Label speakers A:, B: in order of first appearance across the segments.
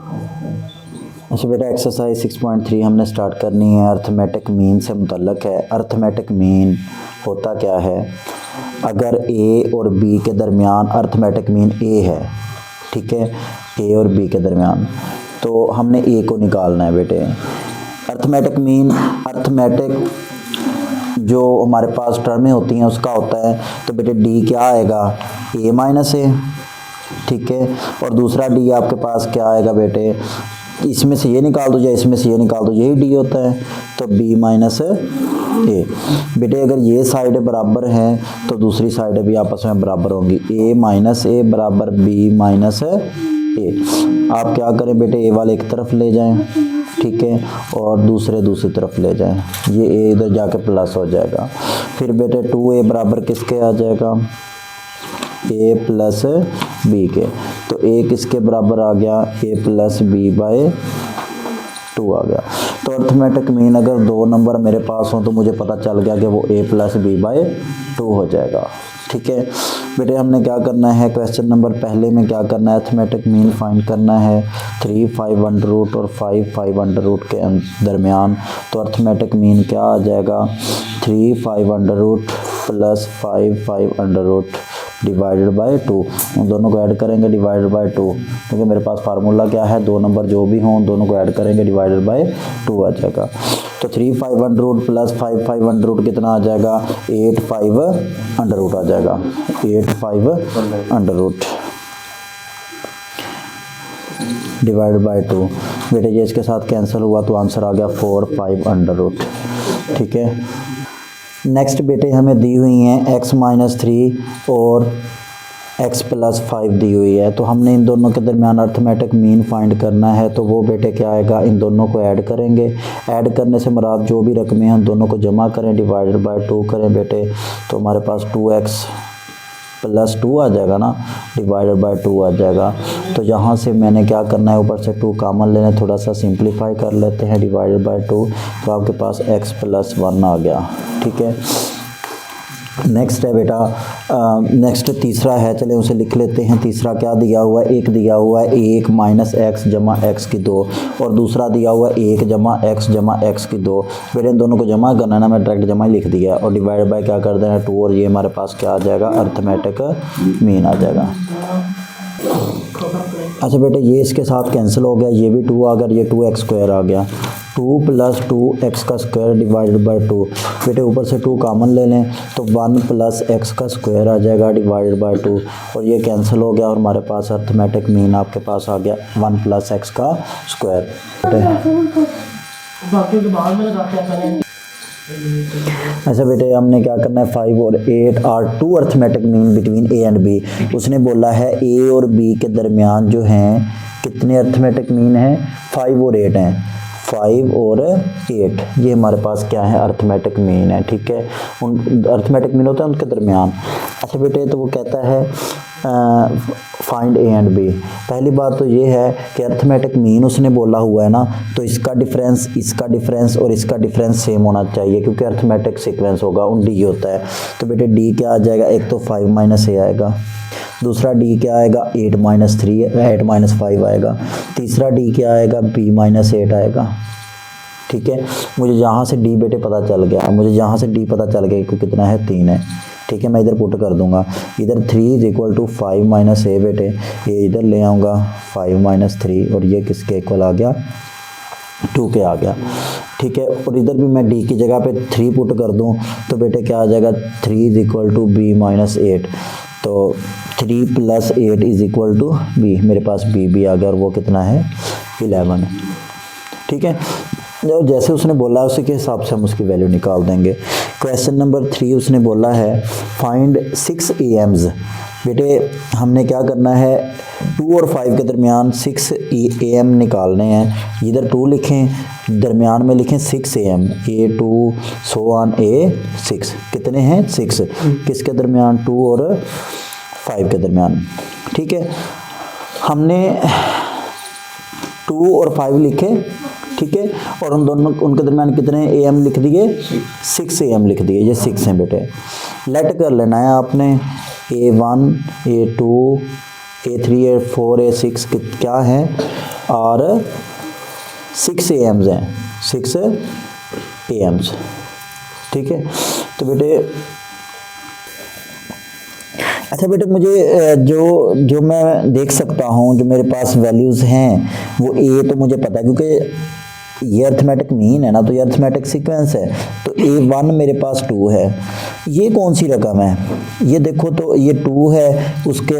A: अच्छा बेटा, एक्सरसाइज 6.3 हमने स्टार्ट करनी है। अर्थमेटिक मीन से मुतल्लक है। अर्थमेटिक मीन होता क्या है? अगर ए और बी के दरमियान अर्थमेटिक मीन ए है, ठीक है, ए और बी के दरमियान, तो हमने ए को निकालना है बेटे। अर्थमेटिक मीन, अर्थमेटिक जो हमारे पास टर्में होती हैं उसका होता है, तो बेटे डी क्या आएगा? ए माइनस ए, ठीक है। और दूसरा डी आपके पास क्या आएगा बेटे? इसमें से ये निकाल दो या इसमें से ये निकाल दो, यही डी होता है, तो बी माइनस ए। बेटे अगर ये साइड बराबर हैं तो दूसरी साइड भी आपस में बराबर होंगी। ए माइनस ए बराबर बी माइनस ए। आप क्या करें बेटे, ए वाले एक तरफ ले जाएं, ठीक है, और दूसरी तरफ ले जाएं, ये ए इधर जाके प्लस हो जाएगा। फिर बेटे 2a बराबर किसके आ जाएगा? a प्लस बी के। तो a किसके बराबर आ गया? a प्लस बी बाय 2 आ गया। तो अर्थमेटिक मीन अगर 2 नंबर मेरे पास हो तो मुझे पता चल गया कि वो a प्लस बी बाय 2 हो जाएगा, ठीक है। बेटे हमने क्या करना है, क्वेश्चन नंबर पहले में क्या करना है, अर्थमेटिक मीन फाइंड करना है 3 5 अंडर रूट और 5 5 अंडर रूट के दरमियान। तो अर्थमेटिक मीन क्या आ जाएगा? 3 5 under root plus 5 5 under root divided by 2। उन दोनों को ऐड करेंगे डिवाइडेड बाय 2, क्योंकि मेरे पास फार्मूला क्या है, 2 नंबर जो भी हों दोनों को ऐड करेंगे डिवाइडेड बाय 2 आ जाएगा। तो 3 5 under root plus 5 5 under root कितना आ जाएगा? 8 5 अंडर रूट आ जाएगा, 8 5 अंडर रूट डिवाइडेड बाय 2। बेटे ये इसके साथ कैंसिल हुआ तो आंसर आ गया 4 5 अंडर रूट, ठीक है। नेक्स्ट बेटे हमें दी हुई हैं x माइनस 3 और x प्लस 5 दी हुई है, तो हमने इन दोनों के दरमियान अर्थमेटिक मीन फाइंड करना है। तो वो बेटे क्या आएगा, इन दोनों को ऐड करेंगे। ऐड करने से मुराद जो भी रकमें हैं उन दोनों को जमा करें, डिवाइडेड बाय 2 करें बेटे, तो हमारे पास 2x प्लस 2 आ जाएगा ना, डिवाइडेड बाय 2 आ जाएगा। तो यहाँ से मैंने क्या करना है, ऊपर से 2 कॉमन लेना, थोड़ा सा सिंप्लीफाई कर लेते हैं, डिवाइडेड बाय 2, तो आपके पास x प्लस 1 आ गया, ठीक है। नेक्स्ट है बेटा, नेक्स्ट तीसरा है, चले उसे लिख लेते हैं। तीसरा क्या दिया हुआ है? एक दिया हुआ है 1 माइनस एक्स जमा एक्स की 2, और दूसरा दिया हुआ है 1 जमा एक्स की 2। बेटे इन दोनों को जमा करना है ना, मैं डायरेक्ट जमा ही लिख दिया, और डिवाइड बाय क्या कर देना 2, और ये हमारे पास क्या आ जाएगा? अर्थमेटिक मीन आ जाएगा। अच्छा बेटे ये इसके साथ कैंसिल हो गया, ये भी 2 आ गया, ये 2x स्क्वायर आ गया, 2 प्लस 2x का स्क्वायर डिवाइडेड बाय 2। बेटे ऊपर से 2 कॉमन ले लें तो 1 प्लस x का स्क्वायर आ जाएगा डिवाइडेड बाय 2, और ये कैंसिल हो गया और हमारे पास अर्थमेटिक मीन आपके पास आ गया 1 प्लस x का स्क्वायर। अच्छा बेटे हमने क्या करना है, 5 और 8 are 2 arithmetic mean between a and b। उसने बोला है a और b के दरमियान जो हैं कितने अर्थमेटिक मीन हैं? 5 और 8 हैं, 5 और 8 ये हमारे पास क्या है? अर्थमेटिक मीन है, ठीक है। उन अर्थमेटिक मीन होता है उनके दरमियान। अच्छा बेटे तो वो कहता है फाइंड ए एंड बी। पहली बात तो ये है कि अर्थमेटिक मीन उसने बोला हुआ है ना, तो इसका डिफरेंस और इसका डिफरेंस सेम होना चाहिए, क्योंकि अर्थमेटिक सीक्वेंस होगा, उन डी होता है। तो बेटे डी क्या आ जाएगा? एक तो 5 माइनस ए आएगा, दूसरा डी क्या आएगा? 8 माइनस 5 आएगा, तीसरा डी क्या आएगा? b माइनस 8 आएगा, ठीक है। मुझे यहाँ से डी बेटे पता चल गया, मुझे यहाँ से डी पता चल गया कि कितना है? 3 है, ठीक है। मैं इधर पुट कर दूंगा, इधर 3 इज इक्वल टू 5 माइनस ए बेटे, ये इधर ले आऊँगा 5 माइनस 3, और ये किसके इक्वल आ गया? 2 के आ गया, ठीक है। और इधर भी मैं डी की जगह पे 3 पुट कर दूं तो बेटे क्या आ जाएगा? 3 is equal to b minus 8, तो 3 प्लस 8 इज इक्वल टू बी, मेरे पास बी भी आ गया, और वो कितना है? 11, ठीक है। जैसे उसने बोला है उसी के हिसाब से हम उसकी वैल्यू निकाल देंगे। क्वेश्चन नंबर 3 उसने बोला है फाइंड 6 AMs। बेटे हमने क्या करना है, 2 और 5 के दरमियान 6 AM निकालने हैं। इधर 2 लिखें, दरमियान में लिखें 6 AM, A2 so on A6। कितने हैं? 6। किसके दरमियान? 2 और 5 के दरमियान, ठीक है। हमने 2 और 5 लिखे, ठीक है, और उन दोनों उनके दरमियान कितने AM लिख दिए? 6 AM लिख दिए, ये 6 हैं बेटे। लेट कर लेना है आपने A1 A2 A3 A4 A6 क्या है और 6 AMs हैं, 6 AMs। ठीक है, तो बेटे अच्छा बेटे मुझे जो जो मैं देख सकता हूँ, जो मेरे पास वैल्यूज़ हैं वो A तो मुझे पता है क्योंकि ये अर्थमेटिक मीन है ना, तो ये अर्थमेटिक सीक्वेंस है, तो A1 मेरे पास 2 है। ये कौन सी रकम है, ये देखो तो ये 2 है, उसके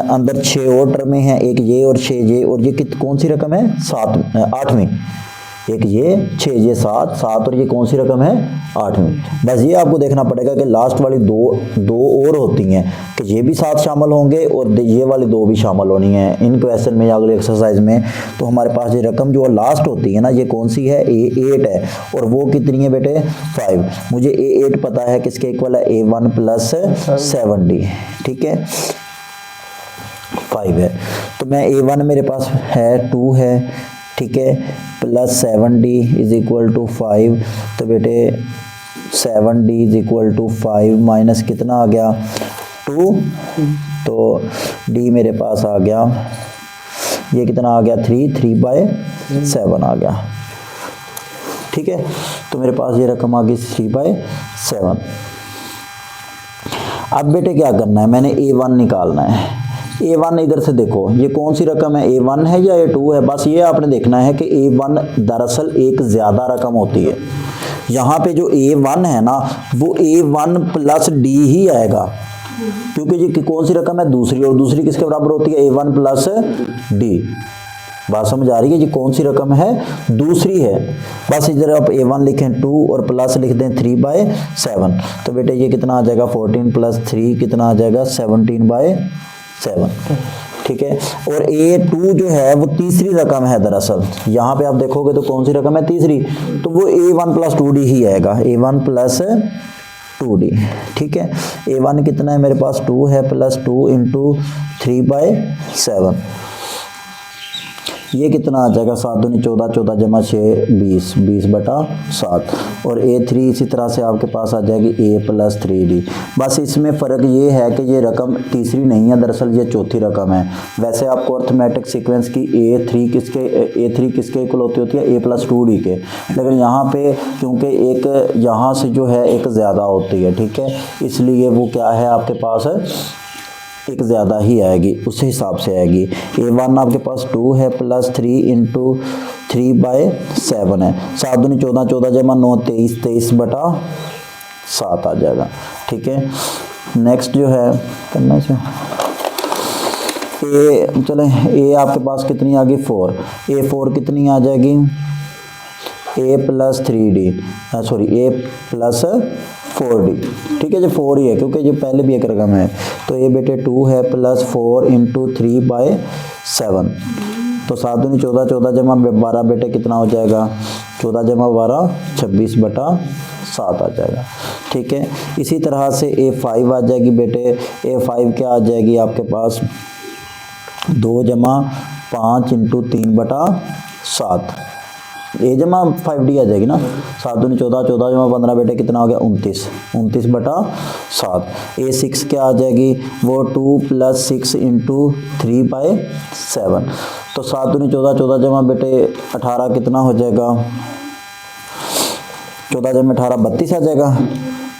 A: अंदर 6 और टर्में हैं, एक ये और 6 ये, और ये कौन सी रकम है, 8वीं, एक ये 6 ये 7 और ये कौन सी रकम है, 8वीं। बस ये आपको देखना पड़ेगा कि लास्ट वाली दो और होती हैं कि ये भी 7 शामिल होंगे और ये वाली 2 भी शामिल होनी है इन क्वेश्चन में या अगले एक्सरसाइज में। तो हमारे पास ये रकम जो लास्ट होती है ना, ये कौन सी है, A8 है, और वो कितनी है बेटे, 5। मुझे A8 पता है किसके इक्वल है, A1 प्लस 7D। ठीक है, 5 है, तो मैं A1 मेरे पास है 2 है, ठीक है, plus 7D is equal to 5। तो बेटे 7D is equal to 5 minus कितना आ गया, 2, तो D मेरे पास आ गया, ये कितना आ गया, 3/7 आ गया। ठीक है, तो मेरे पास ये रकम आ गई 3/7। अब बेटे क्या करना है, मैंने A1 निकालना है। A1 इधर से देखो, ये कौन सी रकम है, A1 है या A2 है, बस ये आपने देखना है कि A1 दरअसल एक ज़्यादा रकम होती है। यहाँ पे जो A1 है ना, वो A1 प्लस D ही आएगा, क्योंकि ये कौन सी रकम है, दूसरी, और दूसरी किसके बराबर होती है, A1 प्लस D। बात समझ आ रही है, ये कौन सी रकम है, दूसरी है। बस इधर आप A1 लिखें 2 और प्लस लिख दें 3/7। तो बेटे ये कितना आ जाएगा, 14 प्लस 3 कितना आ जाएगा, 17/7। ठीक है, और A2 जो है वो तीसरी रकम है दरअसल, यहाँ पे आप देखोगे तो कौन सी रकम है, तीसरी, तो वो A1 प्लस 2D ही आएगा, A1 प्लस 2D। ठीक है, A1 कितना है मेरे पास, 2 है, प्लस 2 इंटू 3/7, ये कितना आ जाएगा, 7 दूनी 14, 14 जमा 6 20, 20/7। और A3 इसी तरह से आपके पास आ जाएगी A प्लस 3D। बस इसमें फ़र्क ये है कि ये रकम तीसरी नहीं है, दरअसल ये चौथी रकम है। वैसे आपको अर्थमेटिक सीक्वेंस की A3 किसके इक्वल होती है, A प्लस 2D के, लेकिन यहाँ पे क्योंकि एक यहाँ से जो है एक ज़्यादा होती है, ठीक है, इसलिए वो क्या है आपके पास एक ज़्यादा ही आएगी, उस हिसाब से आएगी। A1 आपके पास 2 है, प्लस 3 इंटू 3/7 है, 7 दूनी 14, 14 जमा 9 23, 23/7 आ जाएगा। ठीक है, नेक्स्ट जो है करना है A, चले A आपके पास कितनी आ गई, 4, A4 कितनी आ जाएगी, A plus 3D, sorry A plus 4D। ठीक है, जो 4 ही है क्योंकि जो पहले भी एक रकम है। तो ये बेटे 2 है, प्लस 4 इंटू 3/7, तो 7 दूनी 14, 14 जमा 12 बेटे कितना हो जाएगा, 14 जमा 12 26/7 आ जाएगा। ठीक है, इसी तरह से A5 आ जाएगी बेटे, A5 क्या आ जाएगी आपके पास, 2 जमा 5 इंटू 3/7, A जमा 5D आ जाएगी ना, 7 दूनी 14, 14 जमा 15 बेटे कितना हो गया, 29/7। A6 क्या आ जाएगी, वो 2 प्लस 6 इंटू 3/7, तो 7 दूनी 14, 14 जमा बेटे 18 कितना हो जाएगा, 14 जमा 18 32 आ जाएगा,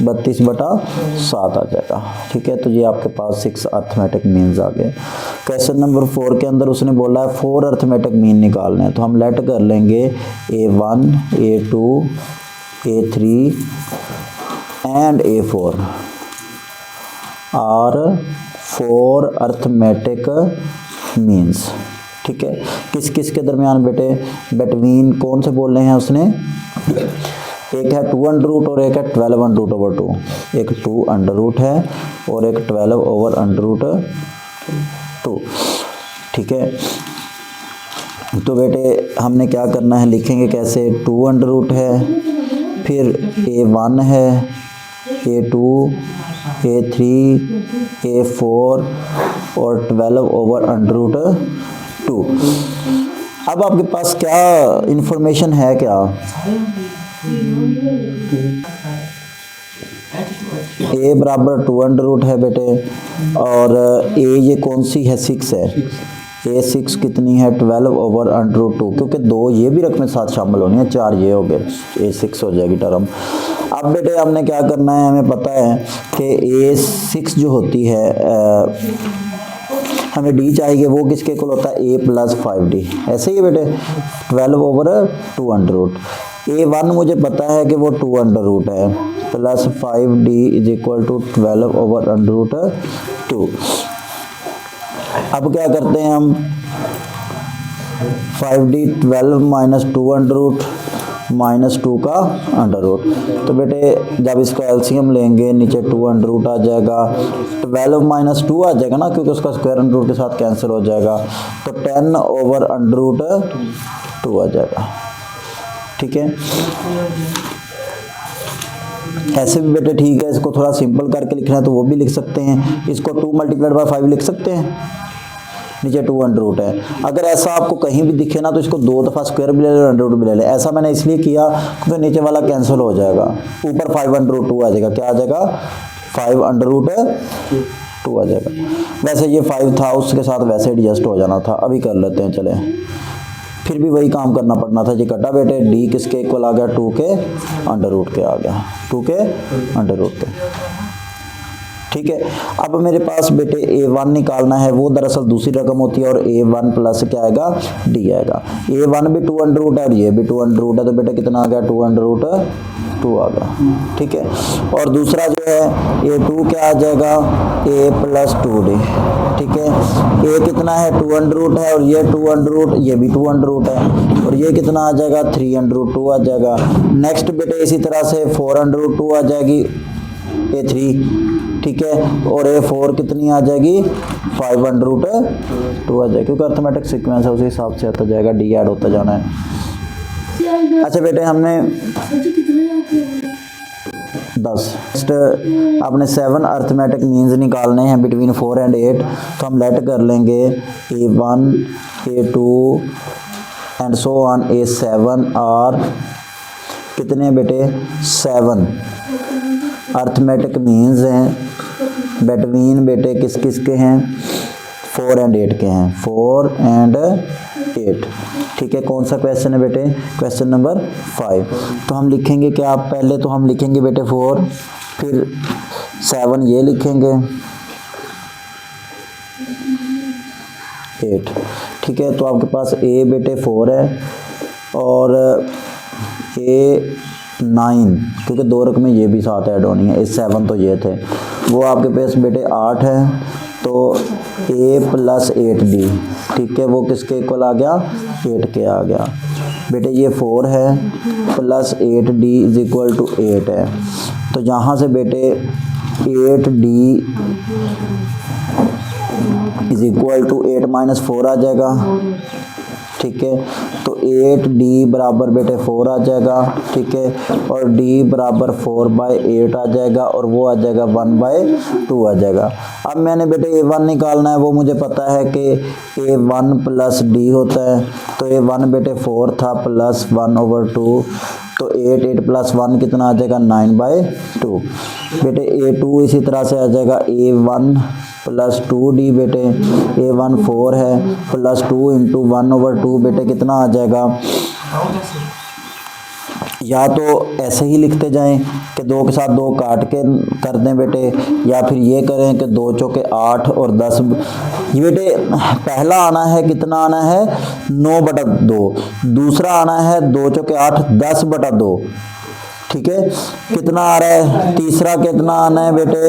A: 32/7 आ जाएगा। ठीक है, तो ये आपके पास 6 अर्थमेटिक मीन्स आ गए। क्वेश्चन नंबर 4 के अंदर उसने बोला है 4 अर्थमेटिक मीन निकालने हैं, तो हम लेट कर लेंगे A1 A2 A3 and A4 और 4 अर्थमेटिक मीन्स। ठीक है, किस किस के दरमियान बेटे, बिटवीन कौन से बोल रहे हैं उसने, एक है 2 अंडर रूट और एक है 12 अंडर रूट ओवर 2, एक 2 अंडर रूट है और एक 12 ओवर अंडर रूट 2। ठीक है, तो बेटे हमने क्या करना है, लिखेंगे कैसे, 2 अंडर रूट है, फिर A1 है, A2 A3 A4 और 12 ओवर अंडर रूट 2। अब आपके पास क्या इंफॉर्मेशन है, क्या ए बराबर 2 अंडर रूट है बेटे, और ए ये कौन सी है, 6 है, ए 6 कितनी है 12 ओवर अंडर रूट 2, क्योंकि 2 ये भी रकम साथ शामिल होनी है, 4 ये हो गए, ए 6 हो जाएगी टर्म। अब बेटे हमने क्या करना है, हमें पता है कि ए 6 जो होती है हमें डी चाहिए, वो किसके इक्वल होता है, ए प्लस 5d, ऐसे ही बेटे 12 ओवर 2 अंडर रूट। ए 1 मुझे पता है कि वो 2 अंडर रूट है, plus 5d is equal to 12 over under root 2। अब क्या करते हैं हम, 5d 12 minus 2 under root minus 2 का अंडर रूट, तो बेटे जब इसका एलसीएम लेंगे नीचे 2 अंडर रूट आ जाएगा, 12 माइनस 2 आ जाएगा ना, क्योंकि उसका स्क्वायर अंडर रूट के साथ कैंसिल हो जाएगा, तो 10 ओवर अंडर रूट 2 आ जाएगा। ठीक है, ऐसे भी बेटे ठीक है, इसको थोड़ा सिंपल करके लिखना है तो वो भी लिख सकते हैं, इसको 2 मल्टीप्लाइड बाय 5 लिख सकते हैं, नीचे 2 अंडर रूट है। अगर ऐसा आपको कहीं भी दिखे ना तो इसको 2 दफ़ा स्क्वायर भी ले ले, अंडर रूट भी ले ले। ऐसा मैंने इसलिए किया क्योंकि नीचे वाला कैंसिल हो जाएगा, ऊपर 5 अंडर रूट 2 आ जाएगा, क्या आ जाएगा 5 अंडर रूट 2 आ जाएगा। वैसे ये 5 था, उसके साथ वैसे एडजस्ट हो जाना था, अभी कर लेते हैं, चले फिर भी वही काम करना पड़ना था। ये कटा बेटे, डी किसके इक्वल आ गया, 2 के अंडर रूट के आ गया, 2 के अंडर रूट के। ठीक है, अब मेरे पास बेटे a1 निकालना है, वो दरअसल दूसरी रकम होती है, और a1 प्लस क्या आएगा, d आएगा। a1 भी 2 अंडर रूट है और ये भी 2 अंडर रूट है, तो बेटा कितना आ गया, 2 अंडर रूट 2 आ गया। ठीक है, और दूसरा जो है a2 क्या आ जाएगा, a प्लस 2d। ठीक है, a कितना है 2 अंडर रूट है, और ये 2 अंडर रूट, ये भी 2 अंडर रूट है, और ये कितना आ जाएगा 3 अंडर रूट 2 आ जाएगा। नेक्स्ट बेटे इसी तरह से 4 अंडर रूट 2 आ जाएगी, a3। ठीक है, और a4 कितनी आ जाएगी, 5 अंडर रूट 2 आ जाएगी, क्योंकि अर्थमेटिक सीक्वेंस है उसी हिसाब से आता जाएगा, डी ऐड होता जाना है। अच्छा बेटे हमने 10 आपने 7 अर्थमेटिक मीन्स निकालने हैं बिटवीन 4 एंड 8, तो हम लेट कर लेंगे a1 a2 and so on a7 और कितने बेटे 7 अर्थमेटिक मीन्स हैं बिटवीन बेटे किस किस के हैं, 4 एंड 8 के हैं, 4 एंड 8। ठीक है, कौन सा क्वेश्चन है बेटे, क्वेश्चन नंबर 5। तो हम लिखेंगे क्या, पहले तो हम लिखेंगे बेटे 4, फिर 7 ये लिखेंगे, 8। ठीक है, तो आपके पास a बेटे 4 है और a 9, क्योंकि 2 रकमें ये भी साथ ऐड होनी है, 7 तो ये थे, वो आपके पास बेटे 8 है, तो a प्लस 8d। ठीक है, वो किसके इक्वल आ गया, 8 के आ गया। बेटे ये 4 है plus 8d is equal to 8 है, तो यहाँ से बेटे 8d is equal to 8 minus 4 आ जाएगा। ठीक है, तो 8d बराबर बेटे 4 आ जाएगा। ठीक है, और d बराबर 4/8 आ जाएगा, और वो आ जाएगा 1/2 आ जाएगा। अब मैंने बेटे a1 निकालना है, वो मुझे पता है कि a1 प्लस d होता है, तो a1 बेटे 4 था प्लस 1/2, तो 8 प्लस 1 कितना आ जाएगा 9/2। बेटे a2 इसी तरह से आ जाएगा a1 प्लस 2d बेटे, a1 4 है प्लस 2 इंटू 1/2 बेटे कितना आ जाएगा, या तो ऐसे ही लिखते जाएं कि 2 के साथ 2 काट के कर दें बेटे, या फिर ये करें कि 2 चौके 8 और 10। ये बेटे पहला आना है कितना आना है 9/2, दूसरा आना है 2 चौके 8 10/2। ठीक है, कितना आ रहा है, तीसरा कितना आना है बेटे,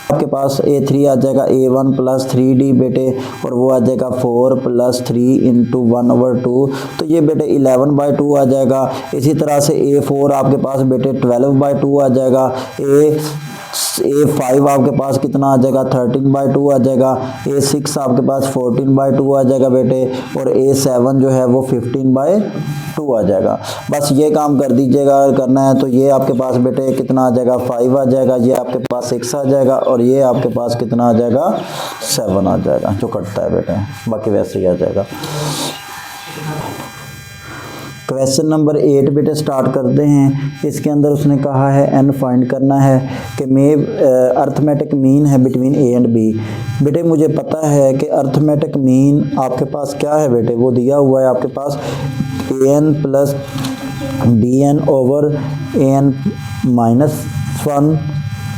A: आपके पास a3 आ जाएगा a1 प्लस 3d बेटे, और वो आ जाएगा 4 प्लस 3 इंटू 1/2, तो ये बेटे 11/2 आ जाएगा। इसी तरह से a4 आपके पास बेटे 12/2 आ जाएगा, a5 आपके पास कितना आ जाएगा 13/2 आ जाएगा, a6 आपके पास 14/2 आ जाएगा बेटे, और a7 जो है वो 15/2 आ जाएगा। बस ये काम कर दीजिएगा, अगर करना है तो ये आपके पास बेटे कितना आ जाएगा 5 आ जाएगा, ये आपके पास 6 आ जाएगा, और ये आपके पास कितना आ जाएगा 7 आ जाएगा, जो कटता है बेटे, बाकी वैसे ही आ जाएगा। क्वेश्चन नंबर 8 बेटे स्टार्ट करते हैं। इसके अंदर उसने कहा है n फाइंड करना है कि मे अर्थमेटिक मीन है बिटवीन a एंड b। बेटे मुझे पता है कि अर्थमेटिक मीन आपके पास क्या है बेटे, वो दिया हुआ है आपके पास an plus bn over an minus 1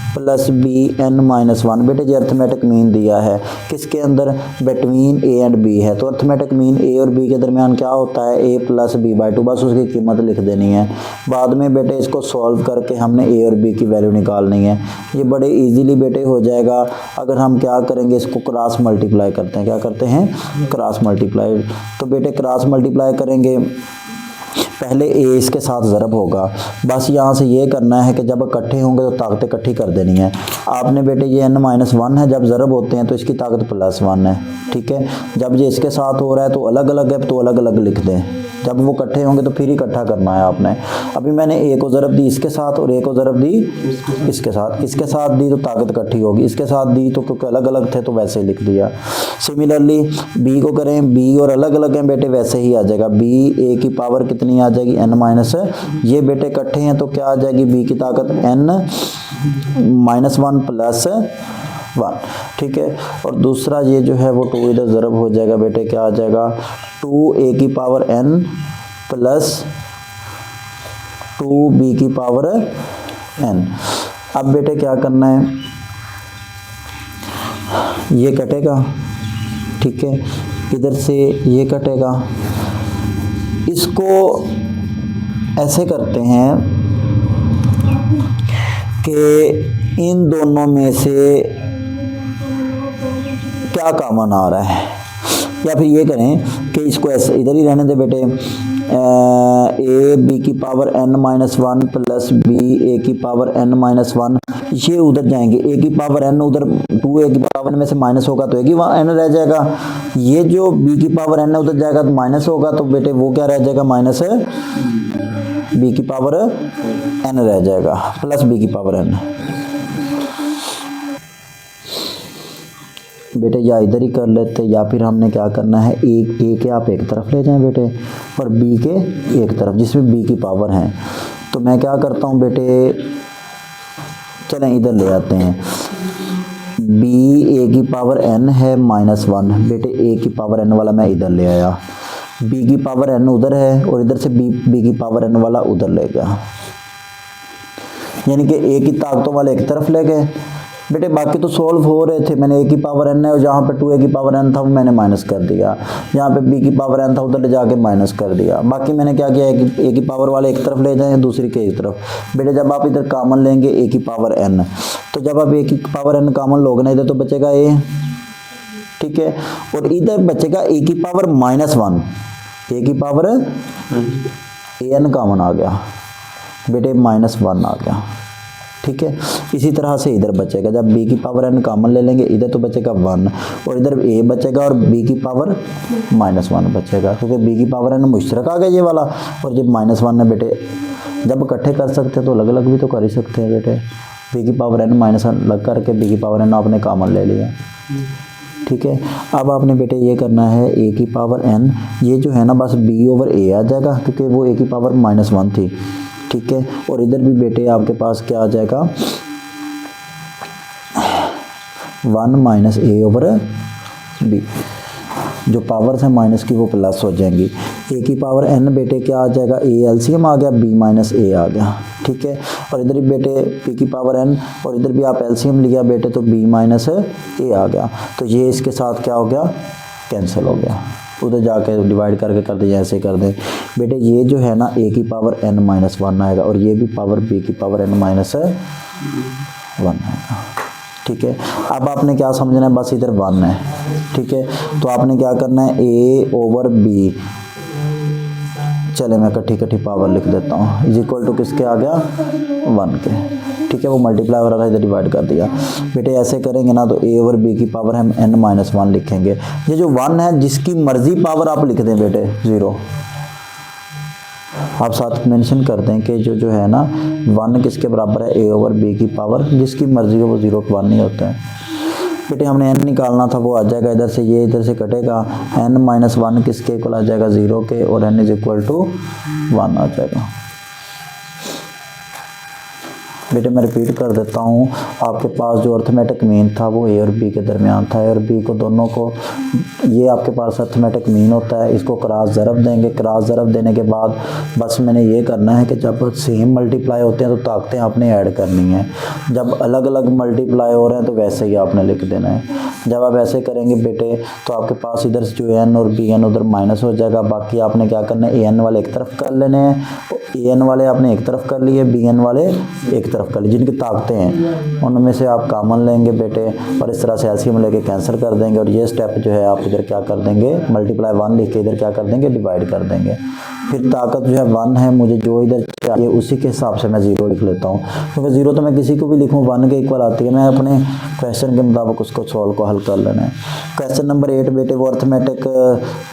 A: plus bn minus 1। बेटे जी अर्थमेटिक मीन दिया है किसके अंदर, बिटवीन a एंड b है। तो अर्थमेटिक मीन a और b के दरमियान क्या होता है, a प्लस b/2, बस उसकी कीमत लिख देनी है। बाद में बेटे इसको सॉल्व करके हमने a और b की वैल्यू निकालनी है। ये बड़े इजीली बेटे हो जाएगा अगर हम क्या करेंगे, इसको क्रॉस मल्टीप्लाई करते हैं। क्या करते हैं, क्रॉस मल्टीप्लाई। तो बेटे क्रॉस मल्टीप्लाई करेंगे, पहले a इसके साथ ज़रब होगा। बस यहाँ से ये करना है कि जब इकट्ठे होंगे तो ताकत इकट्ठी कर देनी है। आपने बेटे ये n-1 है, जब ज़रब होते हैं तो इसकी ताकत +1 है, ठीक है। जब ये इसके साथ हो रहा है तो अलग अलग है, तो अलग अलग लिख दें। जब वो इकट्ठे होंगे तो फिर इकट्ठा करना है आपने। अभी मैंने a को ज़रब दी इसके साथ और a को ज़रब दी इसके साथ दी तो ताकत इकट्ठी होगी, इसके साथ दी तो क्योंकि अलग अलग थे तो वैसे ही लिख दिया। सिमिलरली b को करें, b और अलग अलग हैं बेटे वैसे ही आ जाएगा। b a की पावर कितनी आ जाएगी, n-, ये बेटे इकट्ठे हैं तो क्या आ जाएगी, b की ताकत n-1 प्लस 1, ठीक है। और दूसरा ये जो है वो 2 इधर ज़रब हो जाएगा बेटे, क्या आ जाएगा 2a की पावर n प्लस 2b की पावर n। अब बेटे क्या करना है, ये कटेगा, ठीक है, इधर से ये कटेगा। इसको ऐसे करते हैं कि इन दोनों में से क्या कॉमन आ रहा है, या फिर ये करें कि इसको ऐसे इधर ही रहने दे बेटे, a b की power n-1 plus b a की पावर n-1, ये उधर जाएंगे। a की पावर n उधर 2a की पावर n में से माइनस होगा तो a की n रह जाएगा। ये जो b की पावर n है उधर जाएगा तो माइनस होगा, तो बेटे वो क्या रह जाएगा, माइनस b की पावर n रह जाएगा प्लस b की पावर n। बेटे या इधर ही कर लेते, या फिर हमने क्या करना है, ए के आप एक तरफ ले जाएं बेटे और बी के एक तरफ, जिसमें बी की पावर है। तो मैं क्या करता हूँ बेटे, चलें इधर ले आते हैं। बी ए की पावर n है -1, बेटे ए की पावर n वाला मैं इधर ले आया, बी की पावर n उधर है और इधर से बी की पावर n वाला उधर ले गया, यानी कि ए की ताकतों वाले एक तरफ ले गए। बेटे बाकी तो सॉल्व हो रहे थे, मैंने a की पावर n है और जहाँ पे 2a की पावर n था वो मैंने माइनस कर दिया, जहाँ पे b की पावर n था उधर ले जाके माइनस कर दिया। बाकी मैंने क्या किया है कि a की पावर वाले एक तरफ ले जाएं, दूसरी के एक तरफ। बेटे जब आप इधर कॉमन लेंगे a की पावर n, तो जब आप a की पावर n कॉमन लोगे ना, इधर तो बचेगा a, ठीक है, और इधर बचेगा a की पावर -1, a की पावर an कॉमन आ गया बेटे, -1 आ गया, ठीक है। इसी तरह से इधर बचेगा, जब b की पावर n कॉमन ले लेंगे इधर तो बचेगा 1 और इधर a बचेगा और b की पावर -1 बचेगा, क्योंकि b की पावर n मुश्तरक आ गया ये वाला और ये -1 है। बेटे जब इकट्ठे कर सकते हैं तो अलग अलग भी तो कर ही सकते हैं बेटे। b की पावर n -1 लग करके b की पावर n आपने कॉमन ले लिया, ठीक है। अब आपने बेटे ये करना है a की पावर n, ये जो है ना बस b ओवर a आ जाएगा क्योंकि वो a की पावर -1 थी, ठीक है। और इधर भी बेटे आपके पास क्या आ जाएगा, 1 - a ओवर b, जो पावर्स हैं माइनस की वो प्लस हो जाएंगी। a की पावर n बेटे क्या आ जाएगा, a एलसीएम आ गया, b - a आ गया, ठीक है। और इधर भी बेटे p की पावर n और इधर भी आप एलसीएम लिया बेटे तो b - a आ गया, तो ये इसके साथ क्या हो गया, कैंसिल हो गया। उधर जाके डिवाइड करके कर दे, ऐसे कर दें बेटे। ये जो है ना a की पावर n-1 आएगा और ये भी पावर b की पावर n-1 आएगा, ठीक है। अब आपने क्या समझना है, बस इधर 1 है, ठीक है। तो आपने क्या करना है, a ओवर b, चले मैं इकट्ठी पावर लिख देता हूँ, इज इक्वल टू किसके आ गया, 1 के, ठीक है। वो मल्टीप्लाई हो रहा था, इधर डिवाइड कर दिया। बेटे ऐसे करेंगे ना तो a ओवर b की पावर हम n-1 लिखेंगे। ये जो 1 है जिसकी मर्जी पावर आप लिख दें बेटे 0, आप साथ मेंशन कर दें कि जो है ना 1 किसके बराबर है, a ओवर b की पावर, जिसकी मर्जी हो वो 0 1 नहीं होता है। बेटे हमने n निकालना था, वो आ जाएगा इधर से, ये इधर से कटेगा, n-1 किसके इक्वल आ जाएगा 0 के, और n = 1 आ जाएगा। बेटे मैं रिपीट कर देता हूँ, आपके पास जो अर्थमेटिक मीन था वो ए और बी के दरमियान था। ए और बी को दोनों को, ये आपके पास अर्थमेटिक मीन होता है, इसको क्रॉस ज़रब देंगे। क्रॉस ज़रब देने के बाद बस मैंने ये करना है कि जब सेम मल्टीप्लाई होते हैं तो ताकतें आपने ऐड करनी है, जब अलग अलग मल्टीप्लाई हो रहे हैं तो वैसे ही आपने लिख देना है। जब आप ऐसे करेंगे बेटे तो आपके पास इधर से जो एन और बी एन उधर माइनस हो जाएगा। बाकी आपने क्या करना है, ए एन वाले एक तरफ कर लेने हैं, ए एन वाले आपने एक तरफ कर लिए, बी एन वाले एक तरफ कर लिए, जिनकी ताकतें हैं उनमें से आप कॉमन लेंगे बेटे, और इस तरह से एलसीएम लेके कैंसिल कर देंगे। और ये स्टेप जो है आप इधर क्या कर देंगे, मल्टीप्लाई 1 लिख के इधर क्या कर देंगे, डिवाइड कर देंगे। फिर ताकत जो है 1 है, मुझे जो इधर चाहिए उसी के हिसाब से मैं 0 लिख लेता हूँ, क्योंकि 0 तो मैं किसी को भी लिखूँ 1 के इक्वल आती है, मैं अपने क्वेश्चन के मुताबिक उसको सॉल्व को हल कर लेना है। क्वेश्चन नंबर 8 बेटे वो अर्थमेटिक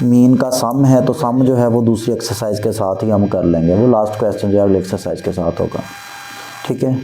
A: मीन का सम है, तो सम जो है वो दूसरी एक्सरसाइज के साथ ही हम कर लेंगे, वो लास्ट क्वेश्चन जो है अगली एक्सरसाइज के साथ होगा। ठीक है।